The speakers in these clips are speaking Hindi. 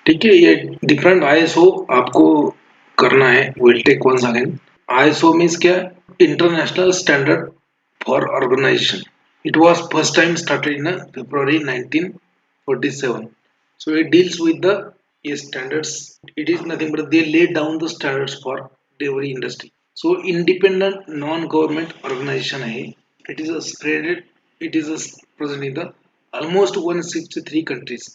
ठीक है, ये डिफरेंट आईएसओ आपको करना है। Will take once again. ISO means क्या? International standard for organization. It was first time started in February 1947. So it deals with the standards. It is nothing but they lay down the standards for every industry. So independent non-government organization है. It is a spread. It is a present in the almost 163 countries.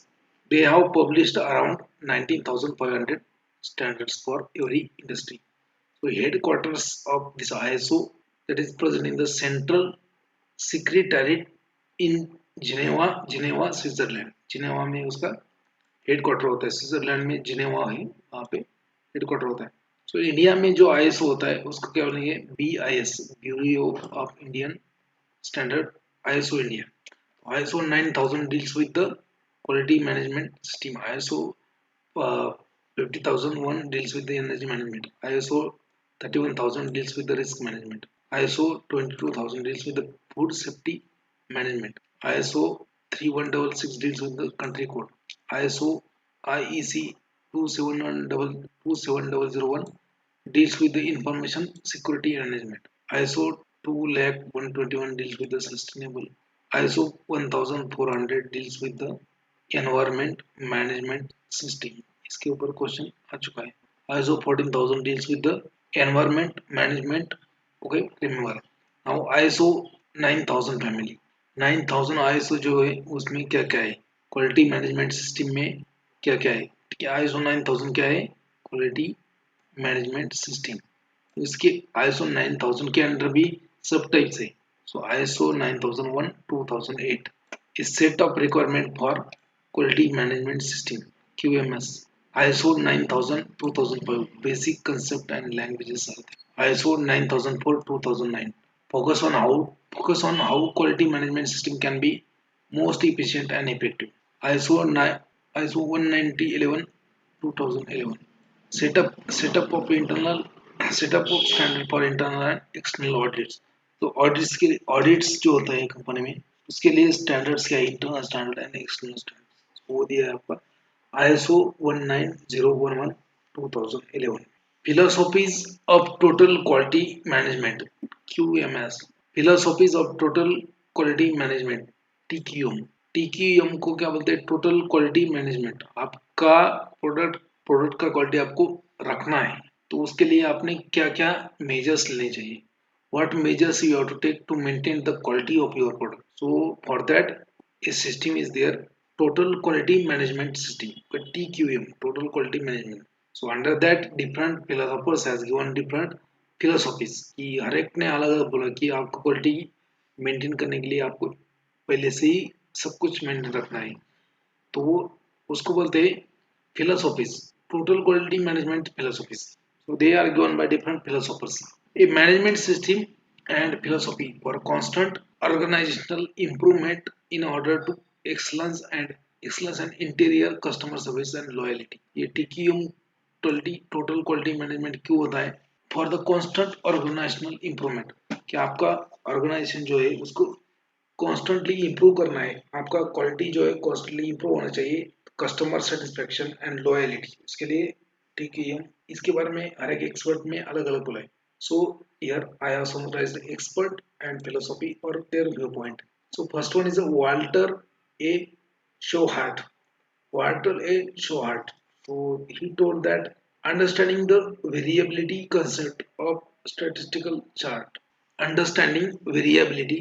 They have published around 19,500 standards for every industry. So headquarters of this ISO that is present in the Central Secretariat in Geneva Switzerland. Geneva में उसका हेडक्वार्टर होता है। स्विट्जरलैंड में जिनेवा है, वहाँ पे हेडक्वार्टर होता है। सो इंडिया में जो आईएसओ होता है उसको क्या बोलेंगे? BIS, bureau of Indian standard, ISO India. ISO 9000 deals with the quality management system. ISO 50,001 deals with the energy management. ISO 31,000 deals with the risk management. ISO 22,000 deals with the food safety management. ISO 3166 deals with the country code. ISO IEC 27001 deals with the information security management. ISO 2 lakh 121 deals with the sustainable. ISO 1400 deals with the environment management system. इसके ऊपर क्वेश्चन आ चुका है। ISO 14,000 deals with the environment management. Okay, remember. Now ISO 9000 family. 9000 ISO जो है उसमें क्या क्या है? क्वालिटी मैनेजमेंट सिस्टम में क्या क्या है? ठीक है, ISO 9000 क्या है? Quality management system. तो इसके ISO 9000 के अंडर भी सब टाइप्स है। सो ISO 9001 2008 is set of requirement for quality management system, QMS. ISO 9000 2005 basic concept and languages are there. ISO 9004 2009 focus on how quality management system can be most efficient and effective. ISO 19011 2011 setup of internal setup of standard for internal and external audits. तो ऑडिट्स के ऑडिट्स जो होता है कंपनी में उसके लिए स्टैंडर्ड्स क्या है? Internal standard and external standard वो दिया है आपका ISO 19011 2011। Philosophies of total quality management, QMS। Philosophies of total quality management, TQM। TQM को क्या बोलते हैं? Total quality management. आपका प्रोडक्ट का क्वालिटी आपको रखना है तो उसके लिए आपने क्या क्या मेजर्स लेने चाहिए? What measures you have to take to maintain the quality of your product? So for that a system is there, total quality management system, TQM, total quality management. So under that different philosophers has given different philosophies कि हर एक ने अलग अलग बोला कि आपको क्वालिटी मेंटेन करने के लिए आपको पहले से ही सब कुछ मेंटेन रखना है। तो वो उसको बोलते हैं philosophies, total quality management philosophies. So they are given by different philosophers. A management system and philosophy for constant organizational improvement in order to excellence and interior customer service and loyalty. ये TQM टोटल क्वालिटी मैनेजमेंट क्यों होता है? For the constant organisational improvement, कि आपका ऑर्गेनाइजेशन जो है उसको कॉन्स्टेंटली इम्प्रूव करना है। आपका क्वालिटी जो है कॉन्स्टेंटली इम्प्रूव होना चाहिए। कस्टमर सेटिस्फेक्शन एंड लॉयलिटी, इसके लिए ठीक है। इसके बारे में हर एक एक्सपर्ट में अलग अलग बोला है। So here I have summarized expert and philosophy और their view point. So first one is Walter A Shewhart. Walter A. Showhart. So he told that understanding the variability concept of statistical chart, understanding variability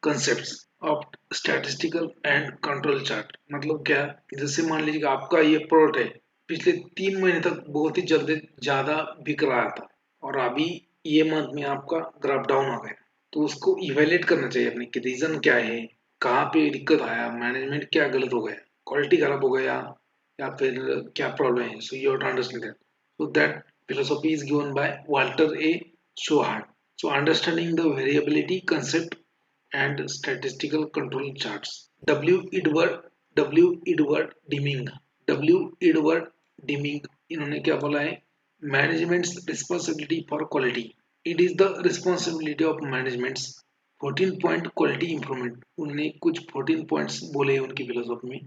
concepts of statistical and control chart, मतलब क्या? जैसे मान लीजिए कि आपका ये प्रोडक्ट है, पिछले 3 महीने तक बहुत ही जल्दी ज्यादा बिक रहा था और अभी ये मंथ में आपका ग्राफ डाउन आ गया, तो उसको इवेल्युएट करना चाहिए अपने कि रीजन क्या है, कहाँ पे दिक्कत आया, मैनेजमेंट क्या गलत हो गया, क्वालिटी खराब हो गया या फिर क्या प्रॉब्लम है। So you have to understand that. So that philosophy is given by Walter A. Showhart. So understanding the variability concept and statistical control charts. W. Edward Deming. W. Edward Deming इन्होंने क्या बोला है? Management's responsibility for quality. It is the responsibility of management's 14 point quality improvement. उन्होंने कुछ 14 points बोले उनकी philosophy में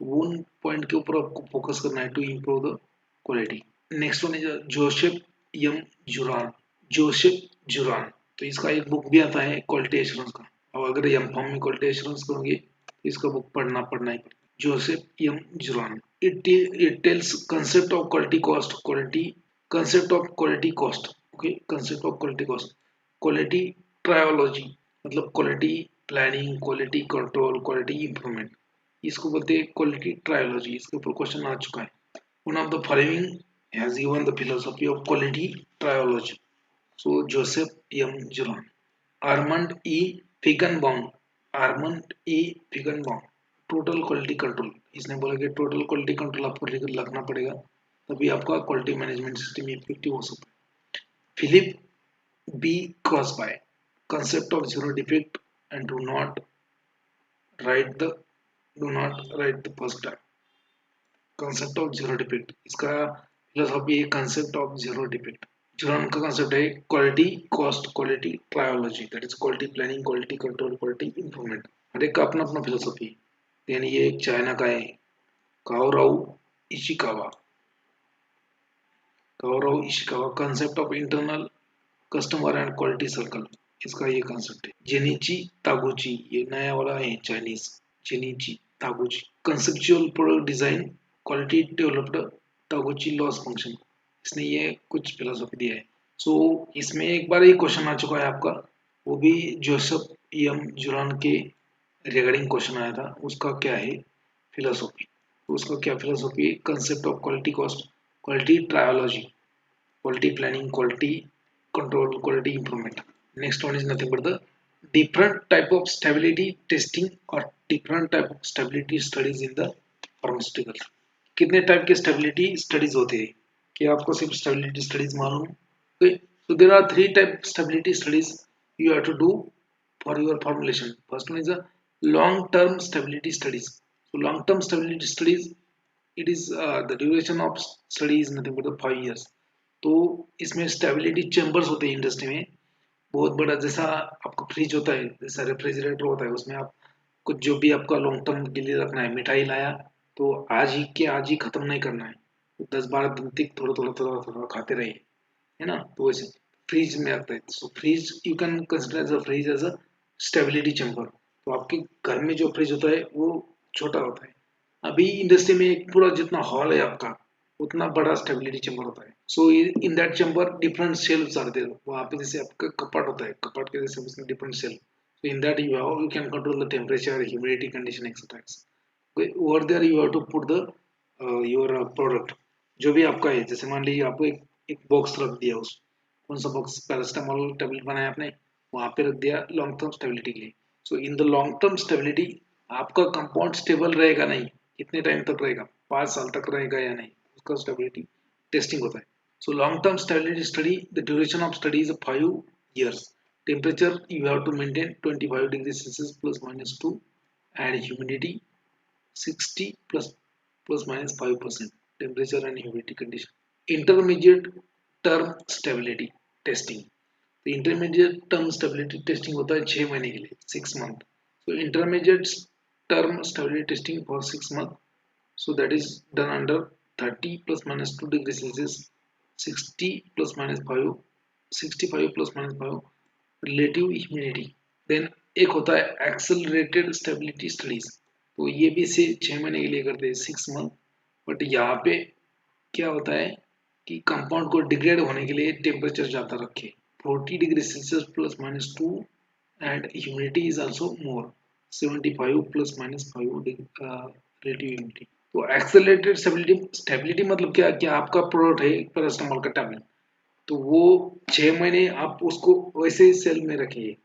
उन पॉइंट के ऊपर आपको फोकस करना है to improve the quality. Next one is Joseph M Juran. Joseph Juran, तो इसका एक बुक भी आता है क्वालिटी एश्योरेंस का। और अगर एम फॉर्म में क्वालिटी एश्योरेंस करोगे तो इसका बुक पढ़ना ही पड़ेगा। Joseph M Juran, it tells concept of quality cost, concept of quality cost, okay, concept of quality cost, quality trilogy, मतलब quality planning, quality control, quality improvement, इसको बोलते हैं क्वालिटी ट्रायोलॉजी। इसके ऊपर क्वेश्चन आ चुका है। One of the following has given the philosophy of quality trilogy. So Joseph M Juran. Armand E Feigenbaum, Armand E Feigenbaum, total quality control. इसने बोला कि टोटल क्वालिटी कंट्रोल आपको रखना पड़ेगा, तभी आपका क्वालिटी मैनेजमेंट सिस्टम इफेक्टिव हो सकता है। Philip B Crosby, concept of zero defect and write the do not write the first time। concept of zero defect, इसका फिलोसॉफी है concept of zero defect। Juran का concept है quality cost quality trilogy, that is quality planning, quality control, quality improvement. हर एक का अपना अपना फिलोसॉफी। यानी ये एक चाइना का है, Kaoru Ishikawa. Kaoru Ishikawa, concept of internal customer and quality circle, इसका ये कंसेप्ट है। जेनिची तागुची, ये नया वाला है Chinese, Genichi Taguchi. Conceptual product design, quality developed, Taguchi loss function, इसने ये कुछ फिलोसॉफी दिया है। सो इसमें एक बार ही क्वेश्चन आ चुका है आपका, वो भी जोसेफ एम जुरान के रिगार्डिंग क्वेश्चन आया था, उसका क्या है फिलोसॉफी। उसका क्या फिलोसॉफी है, concept of quality cost, quality trilogy, quality planning, quality control, quality improvement. Next one is nothing but the different type of stability testing or different type of stability studies in the pharmaceutical। कितने टाइप के स्टेबिलिटी स्टडीज होते हैं, क्या आपको सिर्फ स्टेबिलिटी स्टडीज मालूम है? So there are three type stability studies you have to do for your formulation. First one is a long term stability studies। So long term stability studies, it is the duration of study is nothing but the 5 years। तो इसमें स्टेबिलिटी चेम्बर्स होते हैं इंडस्ट्री में, बहुत बड़ा, जैसा आपका फ्रिज होता है, जैसा रेफ्रिजरेटर होता है, उसमें आप कुछ जो भी आपका लॉन्ग टर्म के लिए रखना है, मिठाई लाया तो आज ही खत्म नहीं करना है, तो 10-12 दिन तक थोड़ा थोड़ा थोड़ा थोड़ा खाते रहिए, है ना। तो वैसे फ्रिज में आता है, so fridge you can consider as a fridge as a stability chamber. तो आपके घर में जो फ्रिज होता है वो छोटा होता है, अभी इंडस्ट्री में एक पूरा जितना हॉल है आपका उतना बड़ा स्टेबिलिटी चेम्बर होता है। So in that chamber different cells are there, वहाँ पे जैसे आपका कपाट होता है, कपाट के जैसे उसमें different cell, so in that you can control the temperature, humidity condition etcetera. Over there you have to put the your product, जो भी आपका है। जैसे मान लीजिए आपको एक बॉक्स रख दिया, उस कौन सा बॉक्स, पैरास्टामोल टेबलेट बनाया आपने, वहाँ पे रख दिया लॉन्ग टर्म स्टेबिलिटी के लिए। So in the long term stability आपका कंपाउंड स्टेबल रहेगा नहीं, कितने टाइम तक रहेगा, 5 साल तक रहेगा या नहीं, उसका स्टेबिलिटी टेस्टिंग होता है। So long term stability study, the duration of study is 5 years। Temperature you have to maintain 25 degree Celsius ±2 and humidity 60 ±5% temperature and humidity condition। Intermediate term stability testing, तो intermediate term stability testing होता है 6 महीने के लिए, 6 month। So intermediate term stability testing for 6 month, so that is done under 30 ±2 degree Celsius, 60 ±5, 65 ±5 relative humidity। Then एक होता है एक्सेलरेटेड स्टेबिलिटी स्टडीज, तो ये भी से 6 महीने के लिए करते हैं, 6 मंथ। बट यहाँ पे क्या होता है कि कंपाउंड को डिग्रेड होने के लिए टेम्परेचर ज़्यादा रखे, 40 degree Celsius ±2 and humidity is also more, 75 ±5 relative humidity. तो एक्सेलरेटेड स्टेबिलिटी, स्टेबिलिटी मतलब क्या, क्या आपका प्रोडक्ट है पैरास्टामोल का टैबलेट, तो वो 6 महीने आप उसको वैसे ही सेल में रखिए,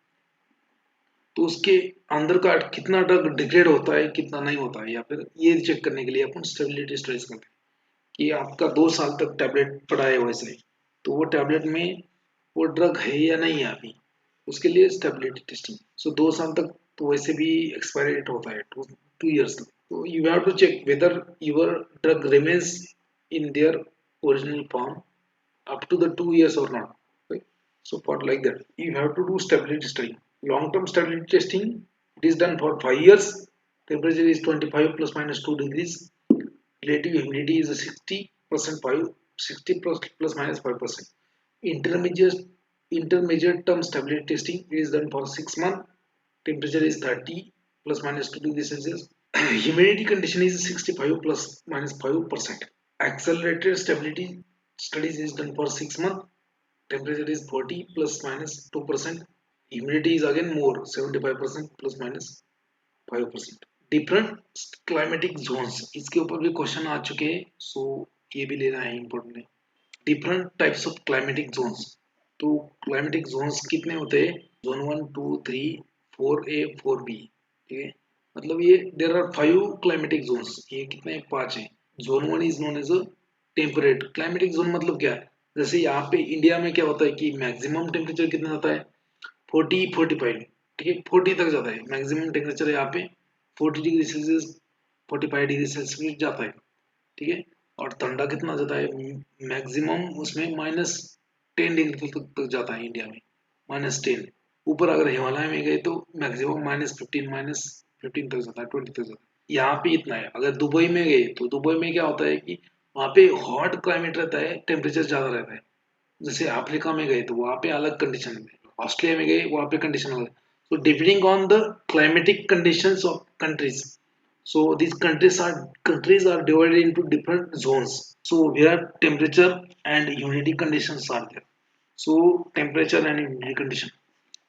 तो उसके अंदर का कितना ड्रग डिग्रेड होता है कितना नहीं होता है, या फिर ये चेक करने के लिए अपन स्टेबिलिटी स्टडीज करते हैं कि आपका 2 साल तक टैबलेट पड़ा है वैसे ही, तो वो टैबलेट में वो ड्रग है या नहीं है अभी, उसके लिए स्टेबिलिटी टेस्टिंग। सो 2 साल तक तो वैसे भी एक्सपायरी डेट होता है, 2 years तक, तो you have to check whether your drug remains in their original form up to the 2 years or not, right? So for like that you have to do stability study, long term stability testing, it is done for 5 years Temperature is 25 plus minus 2 degrees. Relative humidity is 60% 60 plus minus 5%. Intermediate intermediate term stability testing is done for 6 months. Temperature is 30 plus minus 2 degrees Celsius. Humidity condition is 65 plus minus 5%. Accelerated stability studies is done for 6 months. Temperature is 40 plus minus 2%. Humidity is again more 75% plus minus 5%. Different climatic zones इसके ऊपर भी क्वेश्चन आ चुके हैं, सो ये भी लेना है इम्पोर्टेंट है। Different types of climatic zones, तो क्लाइमेटिक जोन्स कितने होते हैं? जोन 1 2 3 4A 4B, ठीक है। मतलब ये देर आर 5 क्लाइमेटिक जोन्स, ये कितने 5 हैं। Zone 1 is known as a temperate climatic zone, मतलब क्या है, जैसे यहाँ पे इंडिया में क्या होता है कि मैक्सिमम टेम्परेचर कितना होता है 40 45, ठीक है, 40 तक जाता है मैक्सिमम टेम्परेचर यहाँ पे 40 डिग्री सेल्सियस 45 डिग्री सेल्सियस जाता है, ठीक है। और ठंडा कितना जाता है मैक्सिमम उसमें -10 डिग्री तक जाता है इंडिया में, -10। ऊपर अगर हिमालय में गए तो मैक्सिमम -15 तक जाता है, 20 तक जाता है। यहाँ पे इतना है। अगर दुबई में गए तो दुबई में क्या होता है कि वहाँ पे हॉट क्लाइमेट रहता है, टेम्परेचर ज्यादा रहता है। जैसे अफ्रीका में गए तो वहाँ पे अलग कंडीशन है, ऑस्ट्रेलिया में गए वहाँ पे कंडीशन अलग है। So depending on the climatic conditions of countries, so these countries are divided into different zones. So where temperature and humidity conditions are there. So temperature and humidity condition.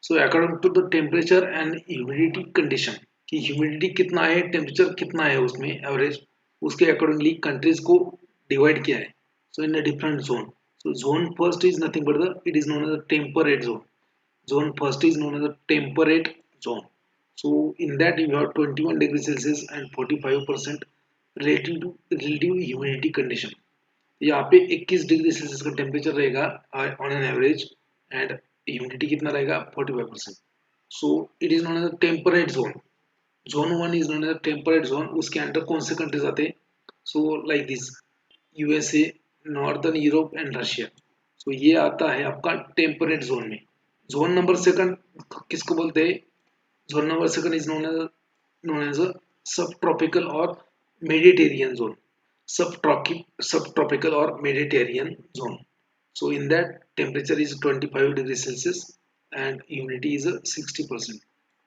So according to the temperature and humidity condition, कि ह्यूमिडिटी कितना है टेम्परेचर कितना है उसमें एवरेज, उसके अकॉर्डिंगली कंट्रीज को डिवाइड किया है। So in a different zone, so zone first is nothing but the it is known as a temperate zone. Zone first is known as a temperate zone. So in that you have 21 degrees Celsius and 45% relative humidity condition. यहाँ पे 21 डिग्री सेल्सियस का टेम्परेचर रहेगा on an average, and humidity कितना रहेगा 45%। So it is known as a temperate zone. Zone 1 is known as a temperate zone. उसके अंडर कौन से कंट्रीज आते हैं? So like this USA, northern Europe and Russia. सो ये आता है आपका टेम्परेट जोन में। जोन नंबर सेकंड किसको बोलते हैं? Zone number second is known as a subtropical or Mediterranean zone. Subtropical or Mediterranean zone. So in that temperature is 25 degrees Celsius and humidity is 60%.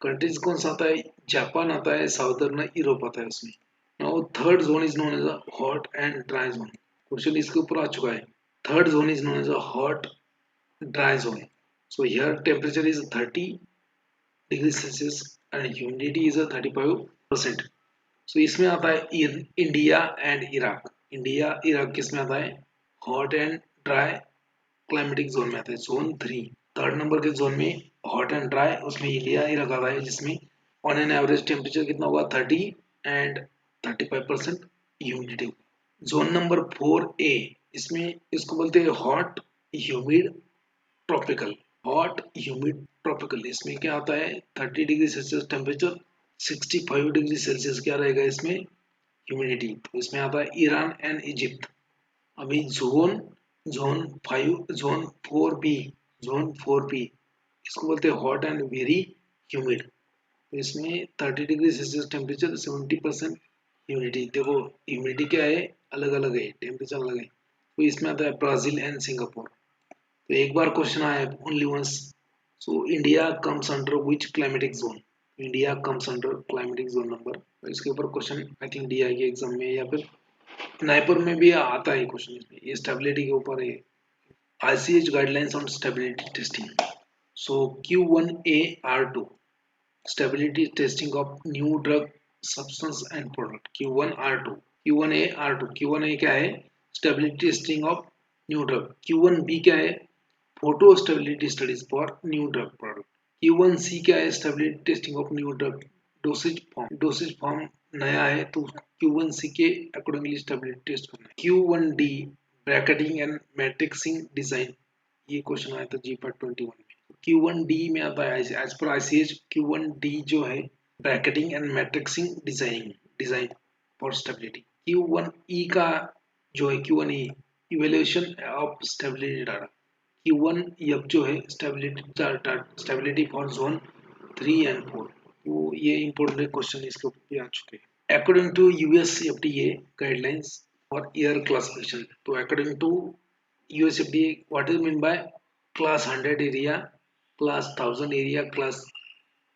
Countries कौन सा आता है? जापान आता है, साउदर्न यूरोप आता है उसमें। Now third zone is known as a hot and dry zone. Question इसके ऊपर आ चुका है। Third zone is known as a hot dry zone. So here temperature is 30 degrees Celsius and humidity is a 35%. So इसमें आता है India and Iraq. India Iraq किस में आता है? Hot and dry climatic zone में आता है, जोन 3। थर्ड नंबर के जोन में हॉट एंड ड्राई, उसमें इंडिया इराक आता है, जिसमें ऑन एन एवरेज टेम्परेचर कितना होगा 30 and 35% humidity. Zone number 4A, इसमें इसको बोलते हैं hot humid tropical. Hot humid tropical, इसमें क्या आता है 30 degree Celsius temperature, 65 degree Celsius क्या रहेगा इसमें ह्यूमिडिटी। तो इसमें आता है ईरान एंड इजिप्ट। अभी जोन 4 बी इसको बोलते हैं हॉट एंड वेरी ह्यूमिड। तो इसमें 30 डिग्री सेल्सियस टेम्परेचर, 70% ह्यूमिडिटी। देखो ह्यूमिडिटी क्या है, अलग अलग है, टेम्परेचर अलग है। तो इसमें आता है ब्राजील एंड सिंगापुर। तो एक बार क्वेश्चन आया only once. So India comes under which climatic zone? India comes under climatic zone number. इसके ऊपर क्वेश्चन आई थिंक दिया है एग्जाम में, या फिर नाइपर में भी आता है क्वेश्चन। इसमें ये स्टेबिलिटी के ऊपर है। ICH guidelines on stability testing. So Q1A-R2 stability testing of new drug substance and product। Q1R2 Q1A-R2। Q1A क्या है? Stability testing of new drug. Q1B क्या है? Photo stability studies for new drug product. Q1C क्या है? Stability testing of new drug. Dosage form नया है तो Q1C के अकॉर्डिंगली स्टेबिलिटी टेस्ट करना है। Q1D bracketing and matrixing design. ये क्वेश्चन आया था G-PAT 21 में। Q1D में आता है एज पर ICH। Q1D जो है bracketing and matrixing design for stability. Q1E का जो है Q1E evaluation of stability data. Q1F जो है स्टेबिलिटी फॉर जोन 3 एंड 4। तो ये इंपॉर्टेंट क्वेश्चन इसके ऊपर भी आ चुके हैं। According to US FDA guidelines और एयर क्लासिफिकेशन, तो according to US FDA what is mean by class 100 area, class 1000 area, class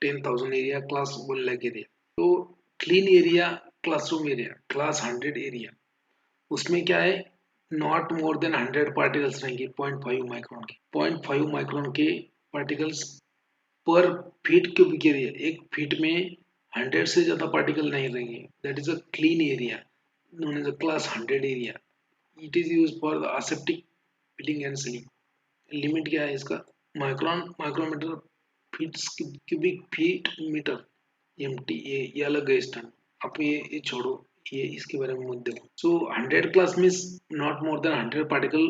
10,000 area, class 1 lakh area. तो clean area, classroom area, class 100 area, उसमें क्या है, नॉट मोर देन 100 पार्टिकल्स रहेंगे 0.5 माइक्रोन के, 0.5 माइक्रोन के पार्टिकल्स पर फीट क्यूबिक एरिया। एक फीट में 100 से ज्यादा पार्टिकल नहीं रहेंगे, that is a clean area known as a class 100 area. It is use for the aseptic filling and sealing. Limit क्या है इसका, micron, micrometre, feet cubic feet metre, MT, ये अलग है स्टैंड। आप ये छोड़ो, ये इसके बारे में मत देखो। सो 100 class means not more then 100 particle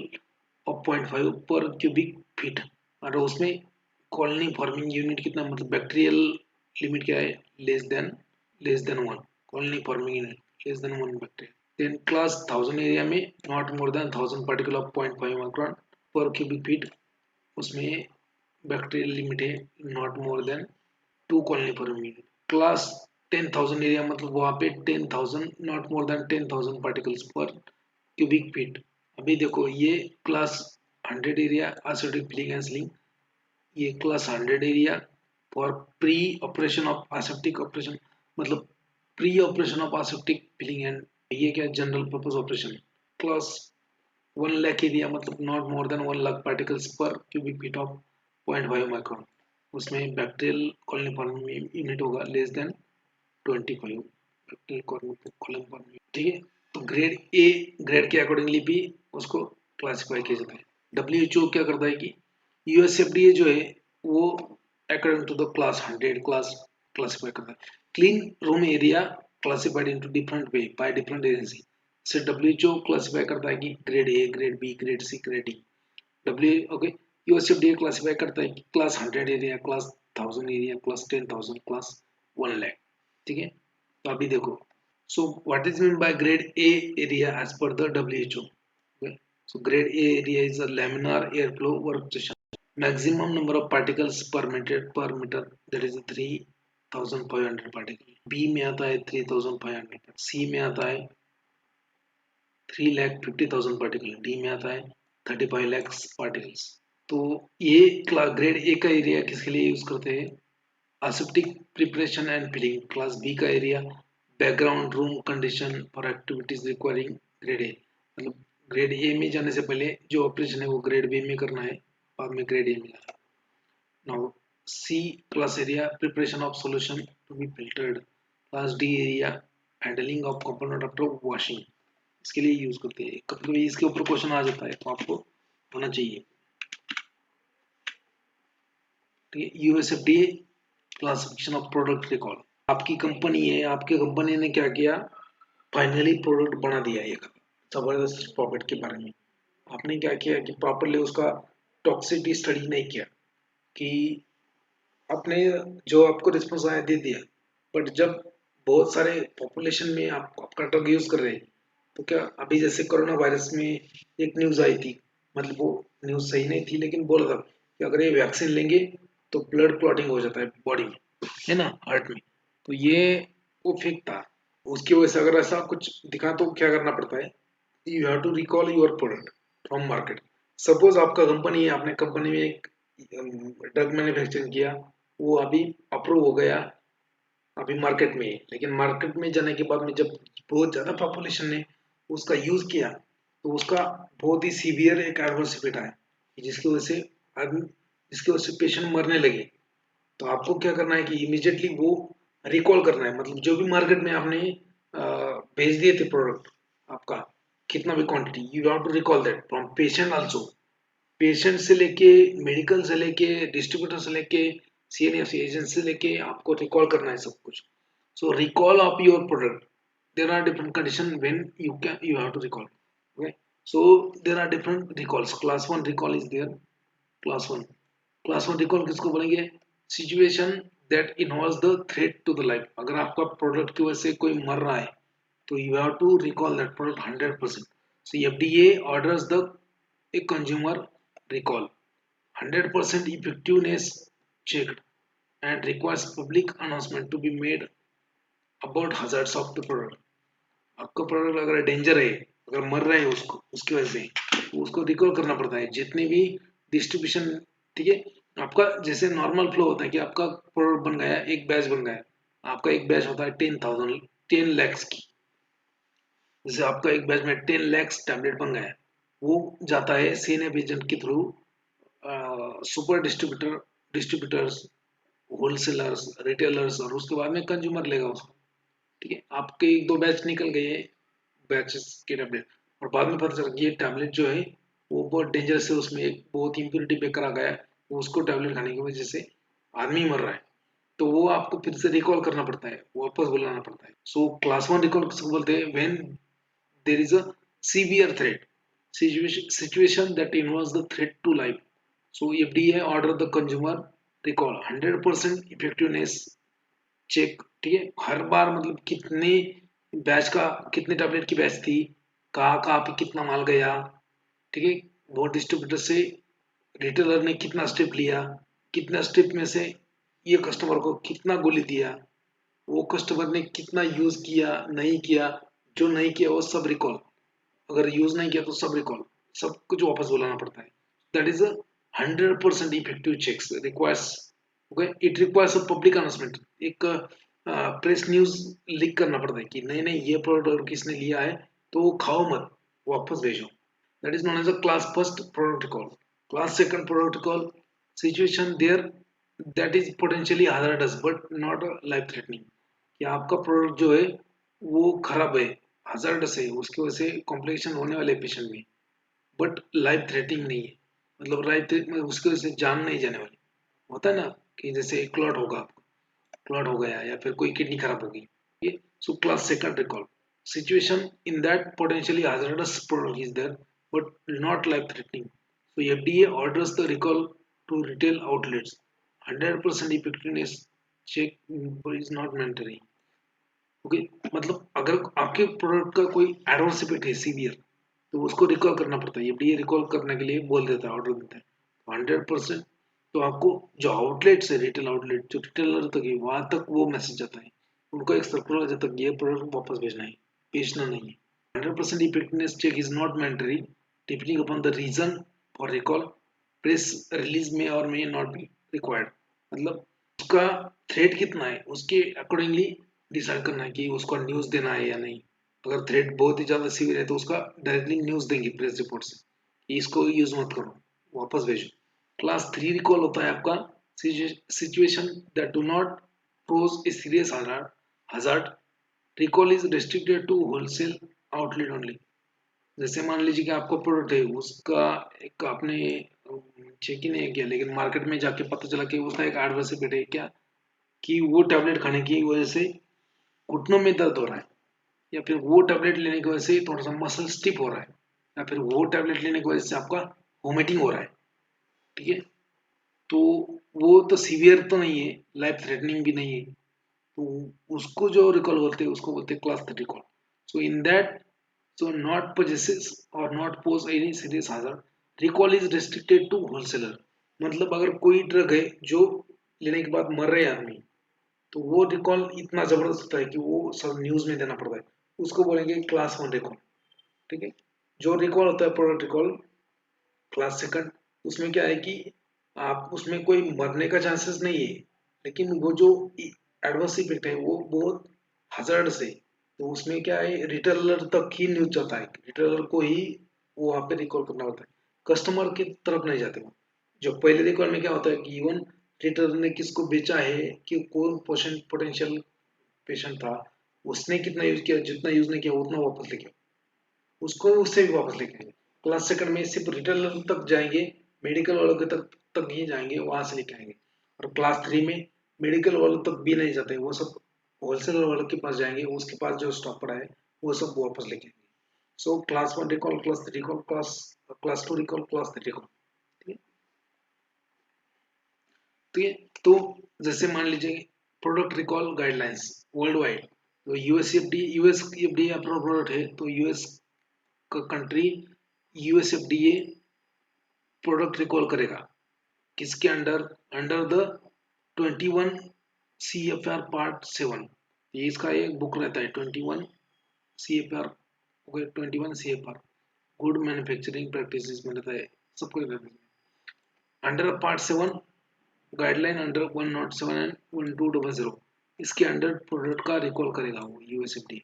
of 0.5 पर क्यूबिक फीट। और उसमें कॉलोनी फॉर्मिंग यूनिट कितना, मतलब बैक्टीरियल लिमिट क्या है, less than 1 colony forming unit, less than 1 bacteria. Then class 1000 area में not more than 1000 particle of 0.5 micron per cubic feet, उसमें बैक्टीरियल लिमिट है not more than 2 colony forming unit. Class 10,000 area मतलब वहां पे 10,000 not more than 10,000 particles per cubic feet. अभी देखो ये class 100 area aseptic filling and sealing, ये class 100 area for pre operation of aseptic operation, मतलब pre operation of aseptic filling and, ये क्या general purpose operation. Class 1 lakh area मतलब not more than 1 lakh particles per cubic feet of 0.5 micron, उसमें बैक्टीरियल कॉलोनी फॉर्मिंग यूनिट होगा less than 25 bacterial colony forming. ठीक है, तो ग्रेड ए, ग्रेड के अकॉर्डिंगली भी उसको क्लासिफाई किया जाता है। डब्ल्यूएचओ क्या करता है कि यूएसएफडीए जो है वो according to the class 100 class classify करता है। Clean room area classified into different way by different agency. से डब्ल्यूएचओ क्लासिफाई करता है कि grade A, grade B, grade C, grade D. W okay, USFDA classify करता है कि class 100 area, class 1000 area, class 10,000, class 1 lakh. ठीक है, तो अभी देखो, so what is meant by grade A area as per the WHO? Okay. So grade A area is a laminar airflow work pressure. Maximum number of particles per meter that is 3,500 particles. B में आता है 3,500, C में आता है 3,50,000 पार्टिकल, डी में आता है 35 लाख पार्टिकल्स। तो ये ग्रेड ए का एरिया किसके लिए यूज करते हैं, aseptic preparation and filling। Class B का area background room condition for activities requiring grade A, मतलब ग्रेड ए में जाने से पहले जो ऑपरेशन है वो ग्रेड बी में करना है, बाद में ग्रेड ए में जाना है। Now C class area preparation of solution to be filtered. Class D area handling of component after washing, इसके लिए यूज करते हैं। कभी कभी इसके ऊपर क्वेश्चन आ जाता है तो आपको होना चाहिए। ठीक है, USFDA classification of product recall. आपकी कंपनी है, आपके कंपनी ने क्या किया, फाइनली प्रोडक्ट बना दिया एक जबरदस्त प्रॉफिट के बारे में। आपने क्या किया कि प्रॉपरली उसका टॉक्सिसिटी स्टडी नहीं किया, कि आपने जो आपको रिस्पॉन्स आया दे दिया, बट जब बहुत सारे पॉपुलेशन में आप आपका ड्रग यूज कर रहे हैं, तो क्या अभी जैसे कोरोना वायरस में एक न्यूज आई थी, मतलब वो न्यूज सही नहीं थी लेकिन बोला था कि अगर ये वैक्सीन लेंगे तो ब्लड क्लॉटिंग हो जाता है बॉडी में, है ना, हार्ट में। तो ये वो फेक था। उसकी वजह से अगर ऐसा कुछ दिखा तो क्या करना पड़ता है, you have to recall your product from market. Suppose आपका कंपनी है, आपने कंपनी में एक ड्रग मैन्युफैक्चरिंग किया, वो अभी अप्रूव हो गया, अभी मार्केट में है, लेकिन मार्केट में जाने के बाद में जब बहुत ज्यादा पॉपुलेशन ने उसका यूज किया तो उसका बहुत ही सीवियर एक एडवर्स इफेक्ट आया, जिसकी वजह से आदमी, जिसकी वजह से पेशेंट मरने लगे। तो आपको क्या करना है कि इमीडिएटली वो रिकॉल करना है, मतलब जो भी मार्केट में आपने भेज दिए थे प्रोडक्ट, आपका कितना भी quantity, you have to recall that from patient also. Patient से लेके, मेडिकल से लेके, डिस्ट्रीब्यूटर से लेके, सीएनएफ एजेंसी से लेके आपको रिकॉल करना है सब कुछ। So recall of your product, there are different condition when you have to recall. Okay, so there are different recalls. Class 1 recall is there. Class 1 recall किसको बोलेंगे, situation that involves the threat to the life. अगर आपका प्रोडक्ट की वजह से कोई मर रहा है तो you have to recall that product 100%। So FDA orders the a consumer recall, 100% effectiveness checked, and requires public announcement to be made about hazards of the product. आपका प्रोडक्ट अगर डेंजर है, अगर मर रहा है उसको उसकी वजह से, तो उसको रिकॉल करना पड़ता है जितने भी डिस्ट्रीब्यूशन। ठीक है, आपका जैसे नॉर्मल फ्लो होता है कि आपका प्रोडक्ट बन गया, एक बैच बन गया, आपका एक बैच होता है 10,000 10 lakhs की। जैसे आपका एक बैच में 10 lakhs टैबलेट बन गया, वो जाता है सीएनएफ एजेंट के through super distributors, wholesalers, retailers, और उसके बाद में कंज्यूमर लेगा उसको। ठीक है, आपके एक दो बैच निकल गए बैचेस के टैबलेट, और बाद में पता चला कि ये टैबलेट जो है वो बहुत डेंजरस है, उसमें एक बहुत इम्प्योरिटी पेकर आ गया है, वो उसको टैबलेट खाने की वजह से आदमी मर रहा है, तो वो आपको फिर से रिकॉल करना पड़ता है, वापस बुलाना पड़ता है। सो क्लास 1 रिकॉल किसको बोलते हैं? When there is a severe threat, situation that involves the threat to life. So FDA order the consumer recall 100% effectiveness check. ठीक है, हर बार मतलब कितने बैच का, कितने टैबलेट की बैच थी, कहाँ कहाँ पे कितना माल गया। ठीक है, वो डिस्ट्रीब्यूटर से रिटेलर ने कितना स्टेप लिया, कितना स्टेप में से ये कस्टमर को कितना गोली दिया, वो कस्टमर ने कितना यूज किया नहीं किया, जो नहीं किया वो सब रिकॉल, अगर यूज नहीं किया तो सब रिकॉल, सब कुछ वापस बुलाना पड़ता है। That is a 100% effective checks requires. Okay, it requires a public announcement, एक प्रेस न्यूज लीक करना पड़ता है कि नहीं नहीं ये प्रोडक्ट किसने लिया है तो वो खाओ मत, वापस भेजो। That is known as a class first product recall. Class second product recall situation there that is potentially hazardous but not life threatening, कि आपका प्रोडक्ट जो है वो खराब है, hazardous है, उसकी वजह से कॉम्प्लिकेशन होने वाले पेशेंट में, बट लाइफ थ्रेटनिंग नहीं है, मतलब लाइफ में उसकी वजह से जान नहीं जाने वाली। होता है ना कि जैसे क्लॉट होगा, क्लॉट हो गया या फिर कोई किडनी खराब होगी, ये so class second recall situation in that potentially hazardous product is there but not life threatening, so FDA orders the recall to retail outlets, 100% effectiveness check is not mandatory। Okay, मतलब अगर आपके प्रोडक्ट का कोई एडवर्स इफेक्ट है सीवियर, तो उसको रिकॉल करना पड़ता है, एफडीए रिकॉल करने के लिए बोल देता है, ऑर्डर देता है 100%। तो आपको जो आउटलेट्स है, रिटेल आउटलेट जो रिटेलर तक है वहां तक वो मैसेज जाता है, उनको एक सर्कुलर जाता है कि ये प्रोडक्ट वापस भेजना है, बेचना नहीं है। 100% effectiveness check is not mandatory depending upon the reason for recall, press release में और मे नॉट बी रिक्वायर्ड, मतलब उसका थ्रेट कितना है उसके अकॉर्डिंगली डिसाइड करना है कि उसको न्यूज देना है या नहीं। अगर थ्रेट बहुत ही ज्यादा सीवियर है तो उसका डायरेक्टली न्यूज देंगे प्रेस रिपोर्ट से कि इसको यूज मत करो, वापस भेजो। क्लास 3 रिकॉल होता है आपका situation that do not pose a serious hazard, recall is restricted to wholesale outlet only. जैसे मान लीजिए कि आपका प्रोडक्ट है, उसका एक आपने चेक ही नहीं किया, लेकिन मार्केट में जाके पता चला कि उसका एक एडवर्स इफेक्ट है क्या, कि वो टैबलेट खाने की वजह से घुटनों में दर्द हो रहा है, या फिर वो टैबलेट लेने की वजह से थोड़ा सा मसल स्टिफ हो रहा है, या फिर वो टैबलेट लेने की वजह से आपका वोमिटिंग हो रहा है। ठीक है, तो वो तो सीवियर तो नहीं है, लाइफ थ्रेटनिंग भी नहीं है, तो उसको जो रिकॉल बोलते हैं उसको बोलते हैं class 3 recall. So in that, so not possesses or not pose any serious hazard, recall is restricted to wholesaler। मतलब अगर कोई ड्रग है जो लेने के बाद मर रहे हैं आदमी, तो वो रिकॉल इतना जबरदस्त होता है कि वो सब न्यूज में देना पड़ता है, उसको बोलेंगे क्लास 1 रिकॉल। ठीक है, जो रिकॉल होता है प्रोडक्ट रिकॉल क्लास सेकंड, उसमें क्या है कि आप उसमें कोई मरने का चांसेस नहीं है, लेकिन वो जो एडवर्स इफेक्ट है वो बहुत हजार्ड से, तो उसमें क्या है रिटेलर तक ही न्यूज जाता है, रिटेलर को ही वो वहां पे रिकॉल करना होता है, कस्टमर की तरफ नहीं जाते वो। जो पहले रिकॉल में क्या होता है कि इवन रिटेलर ने किसको बेचा है, कि कौन पोटेंशियल पेशेंट था, उसने कितना यूज किया, जितना यूज नहीं किया उतना वापस लेके उसको उससे भी वापस लेके आएंगे। क्लास सेकंड में सिर्फ रिटेलर तक जाएंगे, मेडिकल वालों के तक ही जाएंगे, वहां से लेके आएंगे। और क्लास 3 में मेडिकल वालों तक भी नहीं जाते, वो सब होलसेलर वालों के पास जाएंगे, उसके पास जो स्टॉक पड़ा है वो सब वापस लेके आएंगे। So class 1 recall, class 3 recall, class 2 recall, class 3 recall. ठीक है, ठीक है। तो जैसे मान लीजिए product recall guidelines world wide, तो यूएसएफडी अपना प्रोडक्ट है तो US country USFDA product recall करेगा, किसके under, under the 21 CFR part 7, ये इसका एक बुक रहता है 21 CFR, okay 21 CFR good manufacturing practices में रहता है, सब कुछ रहता है। Under part 7 guideline under 107 and 1200, इसके अंडर प्रोडक्ट का रिकॉल करेगा वो यूएसएफडी।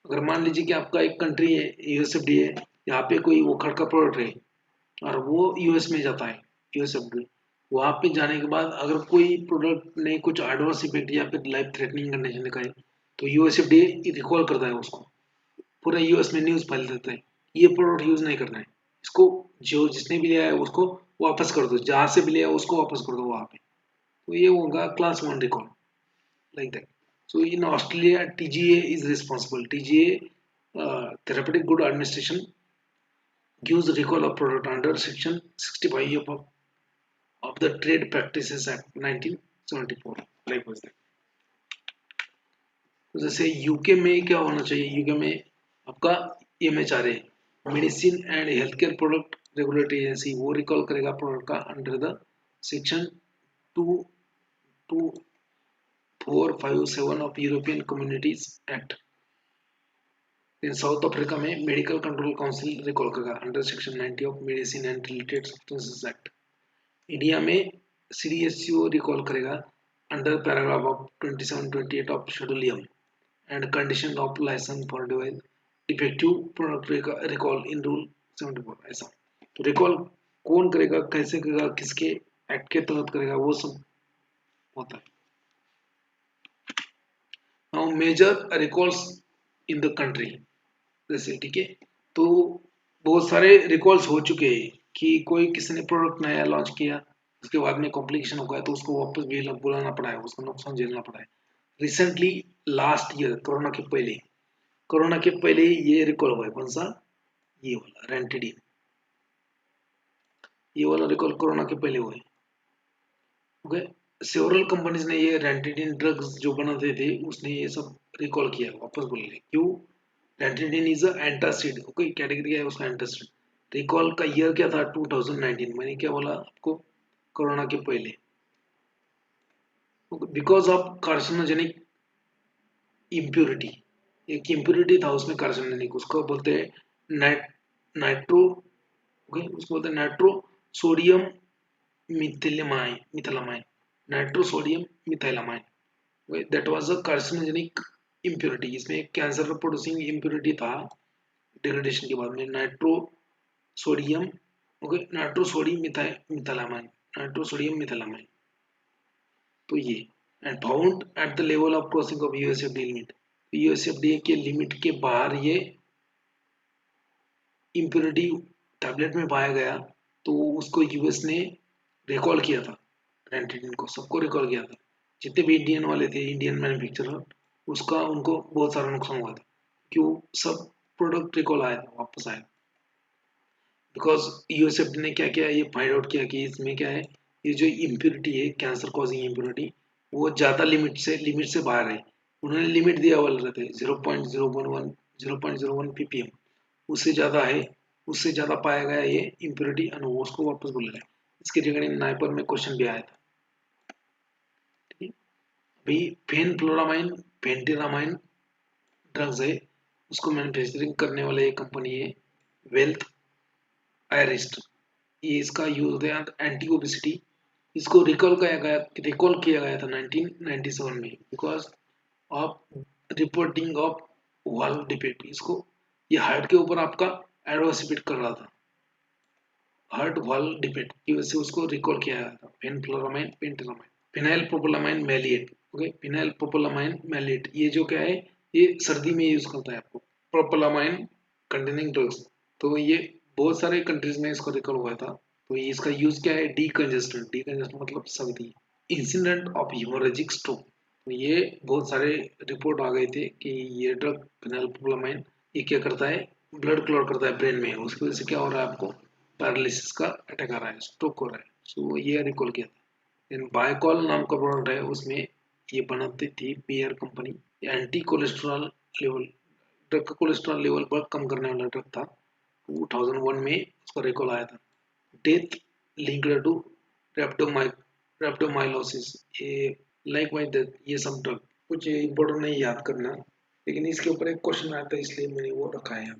अगर मान लीजिए कि आपका एक कंट्री है यूएसएफडी है, यहाँ पे कोई वो खड़ का प्रोडक्ट है और वो यूएस में जाता है, यूएसएफडी वहाँ पे जाने के बाद अगर कोई प्रोडक्ट ने कुछ एडवर्स इफेक्ट या फिर लाइफ थ्रेटनिंग कंडीशन दिखाए तो यूएसएफडी रिकॉल करता है उसको, पूरा यूएस में न्यूज़ फैल देता है ये प्रोडक्ट यूज नहीं करना है, इसको जो जिसने भी लिया है उसको वापस कर दो, जहाँ से भी लिया है उसको वापस कर दो वहाँ पे। तो ये होगा class 1 recall, like that. So in Australia, TGA is responsible. TGA, Therapeutic Good Administration, gives recall of product under Section 65 of the Trade Practices Act 1974. Like was that. तो जैसे यूके में क्या होना चाहिए, यूके में आपका MHRA medicine and health care product regulatory agency वो रिकॉल करेगा प्रोडक्ट का under the section 22457 of European communities act. In South Africa में मेडिकल कंट्रोल काउंसिल रिकॉल करेगा under section 90 of medicine and related substances act. India में CDSCO रिकॉल करेगा under paragraph of 2728 of schedule M and condition of licence for defective product recall in rule 74। ऐसा तो रिकॉल कौन करेगा, कैसे करेगा, किसके एक्ट के तहत करेगा, वो सब होता है। Now major recalls in the country, जैसे ठीक है, तो बहुत सारे रिकॉल्स हो चुके हैं कि कोई किसी ने प्रोडक्ट नया लॉन्च किया उसके बाद में कॉम्प्लिकेशन हो गया तो उसको वापस भी बुलाना पड़ा है, उसको नुकसान झेलना पड़ा है। रिसेंटली लास्ट ईयर कोरोना के पहले ये रिकॉल हुआ है, कौन सा, ये वाला रेंटेडिन, ये वाला रिकॉल कोरोना के पहले हुआ है। ओके, सेवरल कंपनीज ने ये रेंटेडिन ड्रग्स जो बनाते थे उसने ये सब रिकॉल किया वापस बोल रहे क्यों, ranitidine is an antacid, okay category है उसका एंटासिड। रिकॉल का ईयर क्या था 2019, मैंने क्या बोला आपको, कोरोना के पहले, बिकॉज ऑफ कार्सिनोजेनिक इम्प्योरिटी, एक इम्प्योरिटी था उसमें कार्सिनोजेनिक, उसको बोलते हैं नाइट्रो, ओके उसको बोलते हैं nitro sodium methylamine, nitro sodium methylamine, that was a carcinogenic impurity, इसमें एक कैंसर प्रोड्यूसिंग इम्प्योरिटी था डिग्रेडेशन के बाद में, nitro sodium, okay nitro sodium methylamine, nitro sodium methylamine. तो ये and found at the level of crossing of USFD limit, USFD के लिमिट के बाहर ये इम्प्योरिटी टैबलेट में पाया गया तो उसको यूएस ने रिकॉल किया था, रेंटेडिन को सबको रिकॉल किया था, जितने भी इंडियन वाले थे इंडियन मैन्युफैक्चरर, उसका उनको बहुत सारा नुकसान हुआ था क्यों, सब प्रोडक्ट रिकॉल आया था, वापस आया, बिकॉज यूएसएफडी ने क्या किया, ये फाइंड आउट किया कि इसमें क्या है, ये जो इम्प्योरिटी है कैंसर कॉजिंग इम्प्योरिटी वो ज़्यादा लिमिट से बाहर है, उन्होंने लिमिट दिया हुआ रहते 0.011 ppm, उससे ज़्यादा है, उससे ज़्यादा पाया गया ये इम्प्योरिटी और उसको वापस बोल रहा है। इसके रिगार्डिंग नाइपर में क्वेश्चन भी आया था, ठीक है। अभी फेनफ्लोरामाइन फेंटिरामाइन ड्रग्स है, उसको मैन्युफैक्चरिंग करने वाले एक कंपनी है वेल्थ आयरिस्ट, ये इसका यूज होता है एंटी ओबेसिटी, इसको रिकॉल किया गया था 1997 में because of reporting of valve defect, इसको ये हार्ट के ऊपर आपका एडवर्स इफेक्ट कर रहा था, हार्ट वाल्व डिफेक्ट की वजह से उसको रिकॉल किया गया था। Fenfluramine phentermine, phenylpropanolamine maleate, okay phenylpropanolamine maleate, ये जो क्या है, ये सर्दी में यूज करता है आपको, प्रोपोलामाइन कंटेनिंग ड्रग्स, तो ये बहुत सारे कंट्रीज में इसका रिकॉल हुआ था। तो ये इसका यूज क्या है, डीकंजेस्टेंट मतलब सर्दी, इंसिडेंट ऑफ हिमोरेजिक स्ट्रोक, तो ये बहुत सारे रिपोर्ट आ गए थे कि ये ड्रग फिनाइल प्रोपोलामाइन ये क्या करता है, ब्लड क्लॉट करता है ब्रेन में, उसकी वजह से क्या हो रहा है आपको, पैरालिसिस का अटैक आ रहा है, स्ट्रोक हो रहा है, सो ये रिकॉल किया था। देन बायकॉल नाम का प्रोडक्ट है, उसमें ये बनाती थी Bayer company, anti cholesterol level, drug का कोलेस्ट्रॉल लेवल पर कम करने वाला ड्रग था, 2001 में उसका रिकॉल आया था। डेथ लिंक्ड टू रेप्टोमाइलोसिस, ये लाइक वाइज डेथ, ये सब ड्रग कुछ इम्पोर्टेंट नहीं याद करना, लेकिन इसके ऊपर एक क्वेश्चन आता है इसलिए मैंने वो रखा है।